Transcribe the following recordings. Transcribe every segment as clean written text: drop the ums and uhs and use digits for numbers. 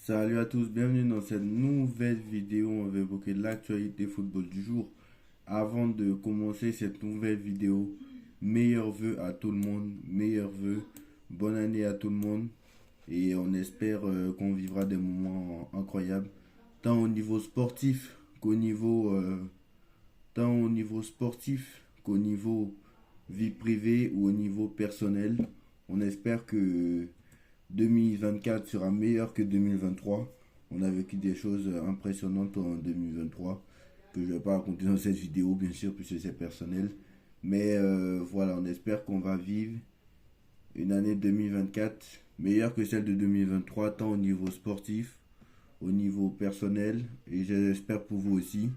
Salut à tous, bienvenue dans cette nouvelle vidéo. On va évoquer l'actualité football du jour. Avant de commencer cette nouvelle vidéo, meilleurs vœux à tout le monde, meilleurs vœux, bonne année à tout le monde. Et on espère qu'on vivra des moments incroyables, tant au niveau sportif qu'au niveau, tant au niveau sportif qu'au niveau vie privée ou au niveau personnel. On espère que 2024 sera meilleur que 2023. On a vécu des choses impressionnantes en 2023 que je ne vais pas raconter dans cette vidéo, bien sûr, puisque c'est personnel. Mais voilà, on espère qu'on va vivre une année 2024 meilleure que celle de 2023, tant au niveau sportif, au niveau personnel, et j'espère pour vous aussi.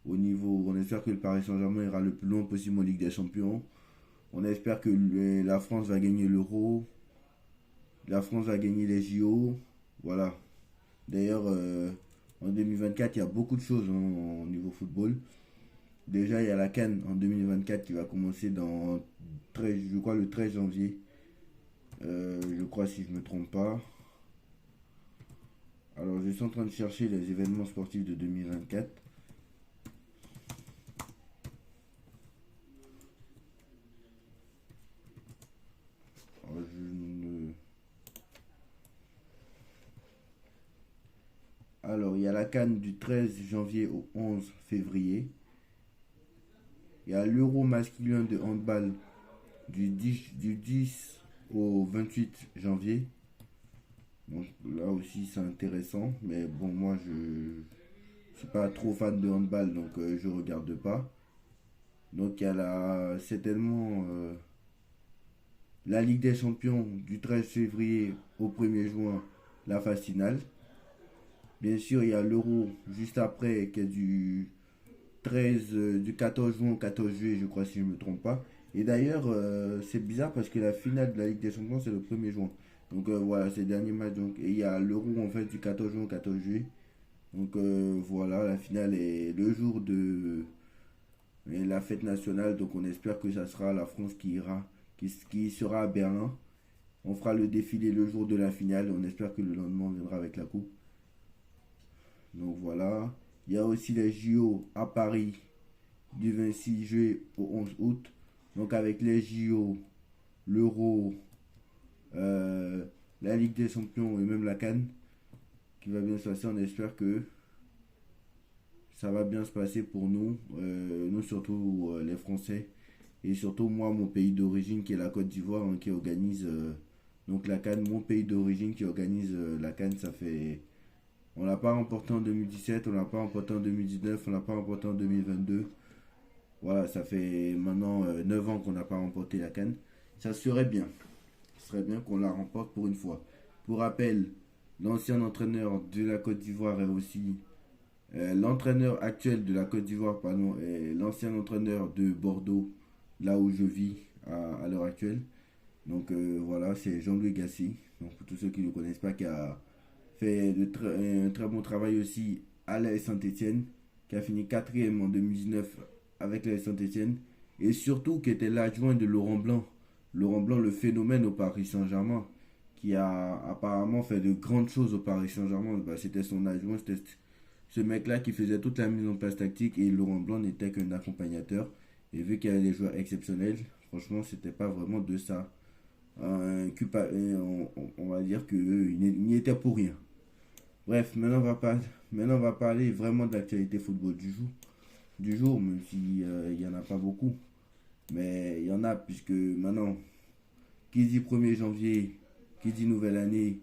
On espère que le Paris Saint-Germain ira le plus loin possible en Ligue des Champions. On espère que la France va gagner l'Euro. La France va gagner les JO. Voilà. D'ailleurs, en 2024, il y a beaucoup de choses au niveau football. Déjà, il y a la CAN en 2024 qui va commencer dans 13, je crois le 13 janvier. Je crois si je ne me trompe pas. Alors, je suis en train de chercher les événements sportifs de 2024. Alors, il y a la CAN du 13 janvier au 11 février. Il y a l'Euro masculin de handball du 10 au 28 janvier. Donc là aussi c'est intéressant. Mais bon, moi je suis pas trop fan de handball, donc je regarde pas. Donc il y a certainement la Ligue des Champions du 13 février au 1er juin, la phase finale. Bien sûr, il y a l'Euro juste après qui est du 14 juin au 14 juillet, je crois, si je ne me trompe pas. Et d'ailleurs, c'est bizarre parce que la finale de la Ligue des Champions, c'est le 1er juin. Donc voilà, c'est le dernier match. Donc, et il y a l'Euro en fait du 14 juin au 14 juillet. Donc voilà, la finale est le jour de la fête nationale. Donc on espère que ça sera la France qui sera à Berlin. On fera le défilé le jour de la finale. On espère que le lendemain on viendra avec la coupe. Donc voilà. Il y a aussi les JO à Paris du 26 juillet au 11 août. Donc avec les JO, l'Euro, euh, la Ligue des Champions et même la CAN qui va bien se passer, on espère que ça va bien se passer pour nous, nous surtout les Français et surtout moi mon pays d'origine qui est la Côte d'Ivoire hein, qui organise donc la CAN, mon pays d'origine qui organise la CAN, ça fait on l'a pas remporté en 2017, on l'a pas remporté en 2019, on l'a pas remporté en 2022. Voilà, ça fait maintenant 9 ans qu'on n'a pas remporté la CAN. Ça serait bien. Ce serait bien qu'on la remporte pour une fois. Pour rappel, l'ancien entraîneur de la Côte d'Ivoire est aussi l'entraîneur actuel de la Côte d'Ivoire, pardon, est l'ancien entraîneur de Bordeaux, là où je vis à l'heure actuelle. Donc voilà, c'est Jean-Louis Gassi. Donc pour tous ceux qui ne le connaissent pas, qui a fait un très bon travail aussi à l'AS Saint-Etienne, qui a fini quatrième en 2019 avec l'AS Saint-Etienne, et surtout qui était l'adjoint de Laurent Blanc. Laurent Blanc, le phénomène au Paris Saint-Germain, qui a apparemment fait de grandes choses au Paris Saint-Germain. Bah, c'était son adjoint, c'était ce mec-là qui faisait toute la mise en place tactique et Laurent Blanc n'était qu'un accompagnateur. Et vu qu'il y avait des joueurs exceptionnels, franchement, c'était pas vraiment de ça. On va dire qu'il n'y était pour rien. Bref, maintenant on va parler vraiment de l'actualité football du jour même si il n'y en a pas beaucoup. Mais il y en a, puisque maintenant, qui dit 1er janvier, qui dit nouvelle année,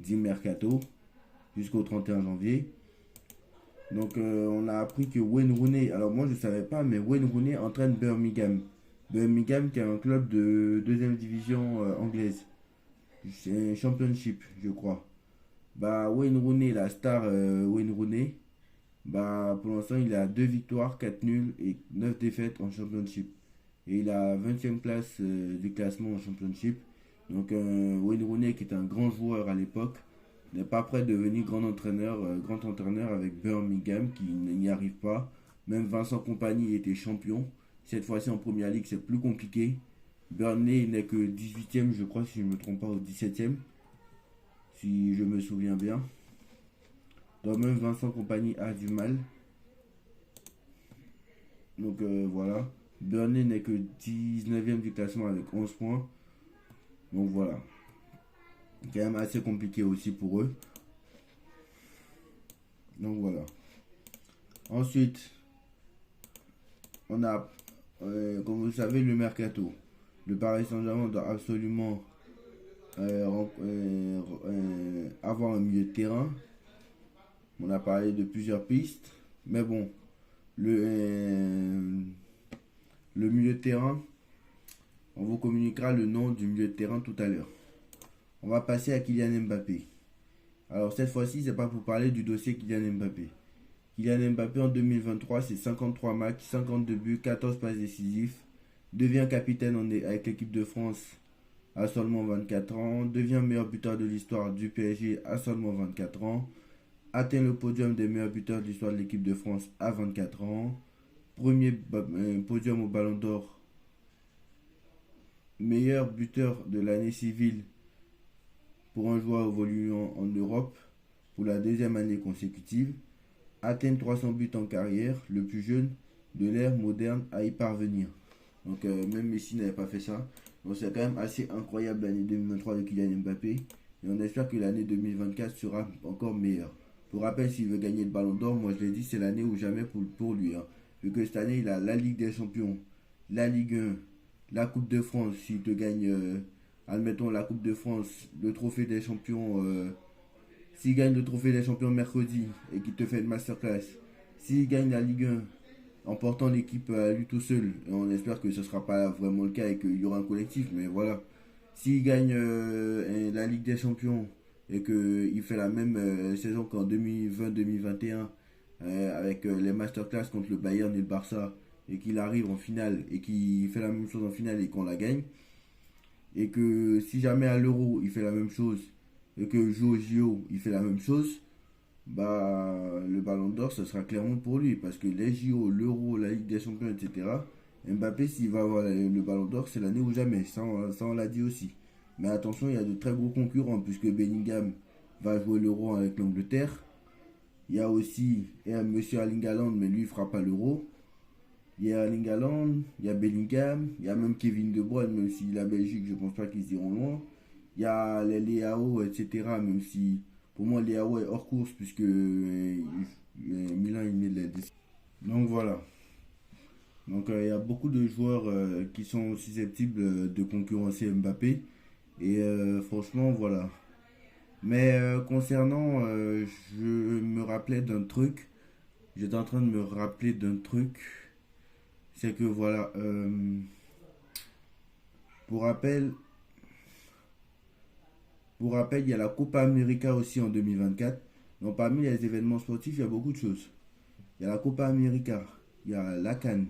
dit mercato, jusqu'au 31 janvier. Donc on a appris que Wayne Rooney, alors moi je ne savais pas, mais Wayne Rooney entraîne Birmingham. Birmingham qui est un club de deuxième division anglaise. C'est un championship, je crois. Bah Wayne Rooney, la star Wayne Rooney, bah pour l'instant il a 2 victoires, 4 nuls et 9 défaites en championship. Et il a 20e place du classement en championship. Donc Wayne Rooney qui est un grand joueur à l'époque n'est pas prêt de devenir grand entraîneur avec Birmingham qui n'y arrive pas. Même Vincent Kompany était champion. Cette fois-ci en première ligue, c'est plus compliqué. Burnley n'est que 18e, je crois, si je ne me trompe pas, au 17e, si je me souviens bien. Même Vincent Compagnie a du mal. Donc voilà. Burnley n'est que 19e du classement avec 11 points. Donc voilà. Quand même assez compliqué aussi pour eux. Donc voilà. Ensuite, on a, comme vous le savez, le mercato. Le Paris Saint-Germain doit absolument avoir un milieu de terrain. On a parlé de plusieurs pistes. Mais bon, le milieu de terrain, on vous communiquera le nom du milieu de terrain tout à l'heure. On va passer à Kylian Mbappé. Alors cette fois-ci, c'est pas pour parler du dossier Kylian Mbappé. Kylian Mbappé en 2023, c'est 53 matchs, 52 buts, 14 passes décisives. Devient capitaine avec l'équipe de France à seulement 24 ans. Devient meilleur buteur de l'histoire du PSG à seulement 24 ans. Atteint le podium des meilleurs buteurs de l'histoire de l'équipe de France à 24 ans. Premier podium au Ballon d'Or. Meilleur buteur de l'année civile pour un joueur évoluant en Europe pour la deuxième année consécutive. Atteint 300 buts en carrière, le plus jeune de l'ère moderne à y parvenir. Donc même Messi n'avait pas fait ça. Donc c'est quand même assez incroyable l'année 2023 de Kylian Mbappé. Et on espère que l'année 2024 sera encore meilleure. Pour rappel, s'il veut gagner le Ballon d'Or, moi je l'ai dit, c'est l'année ou jamais pour lui. Vu que cette année, il a la Ligue des Champions, la Ligue 1, la Coupe de France. S'il te gagne, admettons, la Coupe de France, le Trophée des Champions... s'il gagne le trophée des champions mercredi et qu'il te fait une masterclass, s'il gagne la Ligue 1 en portant l'équipe à lui tout seul, et on espère que ce ne sera pas vraiment le cas et qu'il y aura un collectif, mais voilà. S'il gagne la Ligue des Champions et qu'il fait la même saison qu'en 2020-2021 avec les masterclass contre le Bayern et le Barça et qu'il arrive en finale et qu'il fait la même chose en finale et qu'on la gagne, et que si jamais à l'Euro il fait la même chose et que joue au JO, il fait la même chose, bah le Ballon d'Or, ce sera clairement pour lui. Parce que les JO, l'Euro, la Ligue des Champions, etc., Mbappé, s'il va avoir le Ballon d'Or, c'est l'année ou jamais. Ça, on l'a dit aussi. Mais attention, il y a de très gros concurrents, puisque Bellingham va jouer l'Euro avec l'Angleterre. Il y a aussi Monsieur Erling Haaland, mais lui, il ne fera pas l'Euro. Il y a Erling Haaland, il y a Bellingham, il y a même Kevin De Bruyne, même si la Belgique, je ne pense pas qu'ils iront loin. Il y a les Léao, etc. Même si pour moi Léao est hors course puisque Milan il met les décisions. Donc voilà. Donc il y a beaucoup de joueurs qui sont susceptibles de concurrencer Mbappé. Et franchement voilà. Mais concernant, je me rappelais d'un truc. J'étais en train de me rappeler d'un truc. C'est que voilà. Pour rappel, Pour rappel, il y a la Copa América aussi en 2024. Donc parmi les événements sportifs, il y a beaucoup de choses. Il y a la Copa América, il y a la CAN,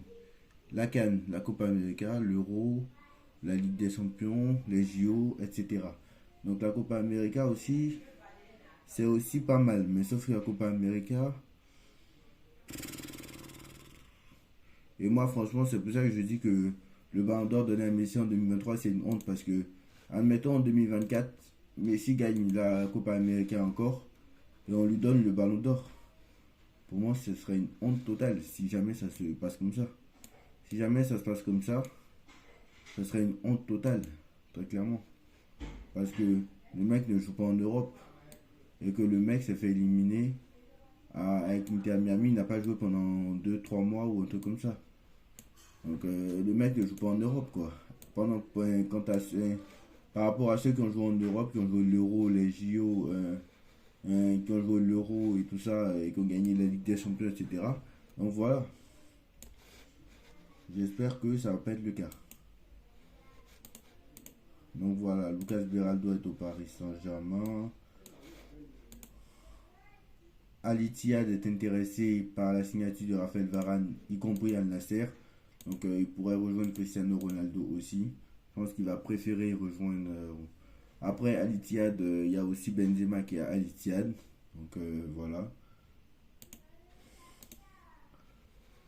la Copa América, l'Euro, la Ligue des Champions, les JO, etc. Donc la Copa América aussi, c'est aussi pas mal. Mais sauf que la Copa América, et moi franchement, c'est pour ça que je dis que le Ballon d'Or donné à Messi en 2023, c'est une honte parce que, admettons en 2024, Messi gagne la Copa América encore et on lui donne le Ballon d'Or. Pour moi, ce serait une honte totale si jamais ça se passe comme ça. Si jamais ça se passe comme ça, ce serait une honte totale, très clairement. Parce que le mec ne joue pas en Europe et que le mec s'est fait éliminer avec Inter Miami, il n'a pas joué pendant 2-3 mois ou un truc comme ça. Donc le mec ne joue pas en Europe quoi. Par rapport à ceux qui ont joué en Europe, qui ont joué l'Euro, les JO, qui ont joué l'Euro et tout ça, et qui ont gagné la Ligue des Champions, etc. Donc voilà. J'espère que ça va pas être le cas. Donc voilà, Lucas Beraldo est au Paris Saint-Germain. Al Ittihad est intéressé par la signature de Raphaël Varane, y compris Al Nasser. Donc il pourrait rejoindre Cristiano Ronaldo aussi. Je pense qu'il va préférer rejoindre. Après Al Ittihad, il y a aussi Benzema qui est à Al Ittihad. Donc voilà.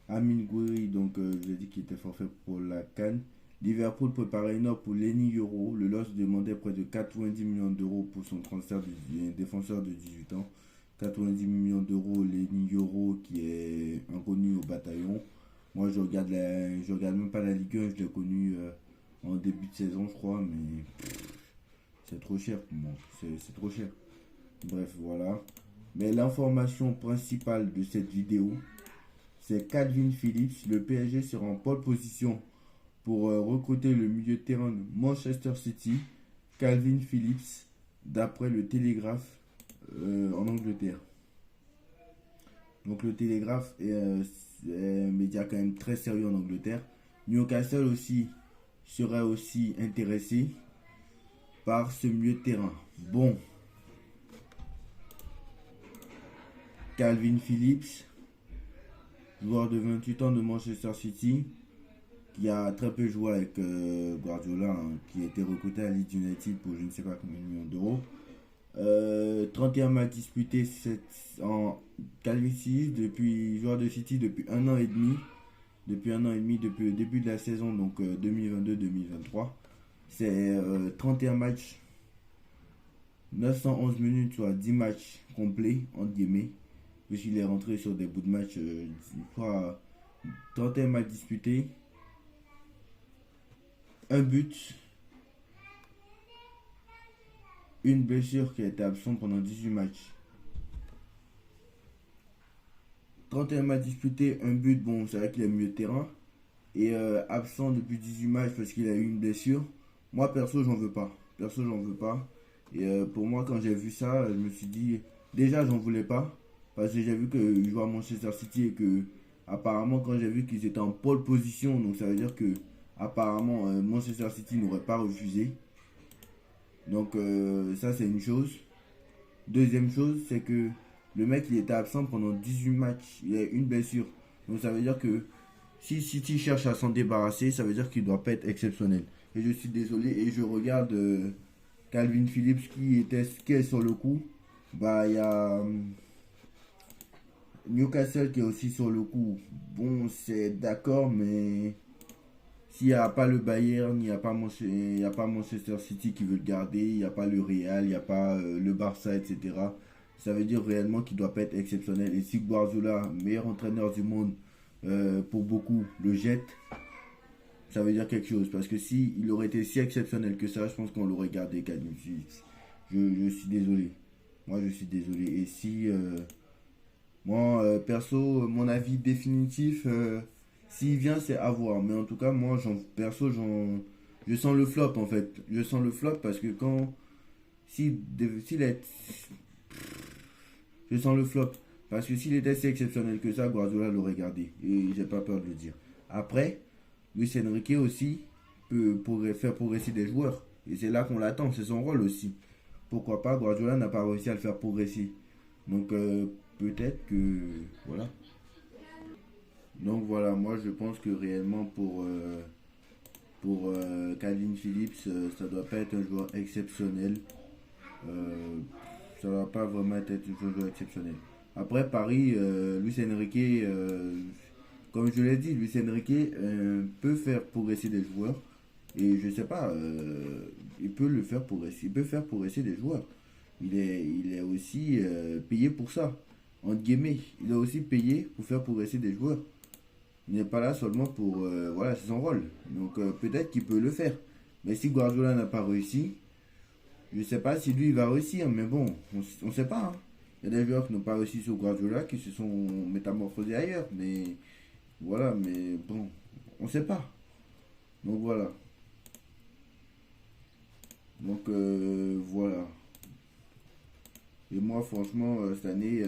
Amin Gouiri, donc je l'ai dit qu'il était forfait pour la CAN. Liverpool préparait une offre pour Lenny Euro. Le LOS demandait près de 90 millions d'euros pour son transfert du défenseur de 18 ans. 90 millions d'euros, Lenny Yoro qui est inconnu au bataillon. Moi je regarde même pas la Ligue 1, je l'ai connu en début de saison je crois, mais c'est trop cher pour moi, c'est trop cher. Bref, voilà. Mais l'information principale de cette vidéo, c'est Calvin Phillips. Le PSG sera en pole position pour recruter le milieu de terrain de Manchester City, Calvin Phillips, d'après le Télégraphe en Angleterre. Donc le Télégraphe est un média quand même très sérieux en Angleterre. Newcastle aussi serait aussi intéressé par ce milieu de terrain. Bon, Calvin Phillips, joueur de 28 ans de Manchester City, qui a très peu joué avec Guardiola, hein, qui a été recruté à Leeds United pour je ne sais pas combien de millions d'euros. 31 matchs disputés en Calvin Phillips, depuis joueur de City depuis un an et demi. Depuis un an et demi, depuis le début de la saison, donc 2022-2023. C'est 31 matchs, 911 minutes, soit 10 matchs complets, entre guillemets. Puisqu'il est rentré sur des bouts de match, soit 31 matchs disputés, un but, une blessure qui a été absente pendant 18 matchs. 31 matchs disputés, un but, bon, c'est vrai qu'il est milieu de terrain. Et absent depuis 18 matchs parce qu'il a eu une blessure. Moi, perso, j'en veux pas. Perso, j'en veux pas. Et pour moi, quand j'ai vu ça, je me suis dit, déjà, j'en voulais pas. Parce que j'ai vu qu'ils jouaient à Manchester City et que, apparemment, quand j'ai vu qu'ils étaient en pole position, donc ça veut dire que, apparemment, Manchester City n'aurait pas refusé. Donc, ça, c'est une chose. Deuxième chose, c'est que le mec, il était absent pendant 18 matchs. Il a une blessure. Donc, ça veut dire que si City cherche à s'en débarrasser, ça veut dire qu'il ne doit pas être exceptionnel. Et je suis désolé. Et je regarde Calvin Phillips qui est sur le coup. Bah, il y a Newcastle qui est aussi sur le coup. Bon, c'est d'accord, mais s'il n'y a pas le Bayern, il n'y a pas Manchester City qui veut le garder, il n'y a pas le Real, il n'y a pas le Barça, etc. Ça veut dire réellement qu'il ne doit pas être exceptionnel. Et si Guardiola, meilleur entraîneur du monde, pour beaucoup, le jette, ça veut dire quelque chose. Parce que si il aurait été si exceptionnel que ça, je pense qu'on l'aurait gardé, Calvin Phillips. Je suis désolé. Moi, je suis désolé. Et si, moi, perso, mon avis définitif, s'il vient, c'est à voir. Mais en tout cas, moi, perso, je sens le flop, en fait. Je sens le flop parce que quand, s'il est, je sens le flop. Parce que s'il était si exceptionnel que ça, Guardiola l'aurait gardé. Et j'ai pas peur de le dire. Après, Luis Enrique aussi pourrait faire progresser des joueurs. Et c'est là qu'on l'attend, c'est son rôle aussi. Pourquoi pas, Guardiola n'a pas réussi à le faire progresser. Donc peut-être que... Voilà. Donc voilà, moi je pense que réellement pour Calvin Phillips, ça doit pas être un joueur exceptionnel. Euh, Ça va pas vraiment être un joueur exceptionnel. Après Paris, Luis Enrique, comme je l'ai dit, Luis Enrique peut faire progresser des joueurs. Et je sais pas, il peut le faire progresser. Il peut faire progresser des joueurs. Il est aussi payé pour ça. Entre guillemets, il est aussi payé pour faire progresser des joueurs. Il n'est pas là seulement pour... voilà, c'est son rôle. Donc peut-être qu'il peut le faire. Mais si Guardiola n'a pas réussi, je ne sais pas si lui il va réussir. Mais bon, on ne sait pas, hein. Il y a des joueurs qui n'ont pas réussi sur Guardiola, qui se sont métamorphosés ailleurs. Mais voilà, mais bon, on ne sait pas. Donc voilà. Donc voilà. Et moi, franchement, cette année,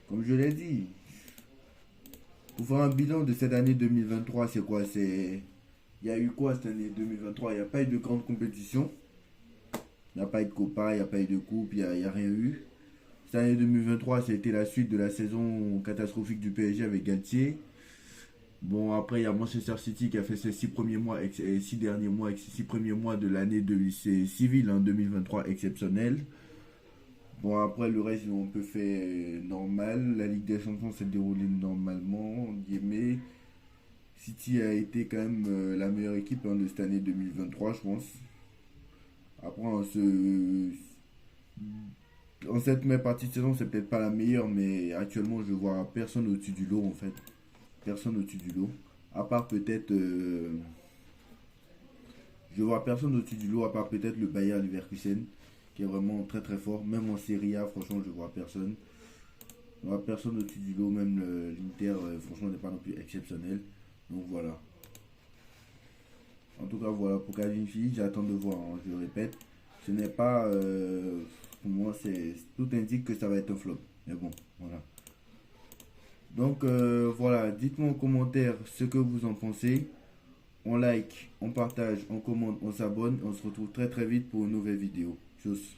comme je l'ai dit, pour faire un bilan de cette année 2023, c'est quoi? Il y a eu quoi cette année 2023? Il n'y a pas eu de grande compétition. Il n'y a pas eu de Copa, il n'y a pas eu de Coupe, il n'y a rien eu. Cette année 2023, c'était la suite de la saison catastrophique du PSG avec Galtier. Bon, après, il y a Manchester City qui a fait ses 6 premiers mois, 6 derniers mois, 6 premiers mois de l'année de lycée civil en 2023 exceptionnel. Bon, après, le reste, on peut faire normal. La Ligue des Champions s'est déroulée normalement, en guillemets. City a été quand même la meilleure équipe de cette année 2023, je pense. Après, En cette première partie de saison, c'est peut-être pas la meilleure, mais actuellement, je vois personne au-dessus du lot en fait. Personne au-dessus du lot. À part peut-être. Je vois personne au-dessus du lot, à part peut-être le Bayer Leverkusen, qui est vraiment très très fort. Même en Serie A, franchement, je vois personne. Je vois personne au-dessus du lot, même l'Inter, franchement, n'est pas non plus exceptionnel. Donc voilà. En tout cas, voilà, pour Calvin Phillips, j'attends de voir, hein, je le répète. Ce n'est pas. Pour moi, tout indique que ça va être un flop. Mais bon, voilà. Donc voilà, dites-moi en commentaire ce que vous en pensez. On like, on partage, on commente, on s'abonne. On se retrouve très très vite pour une nouvelle vidéo. Tchuss.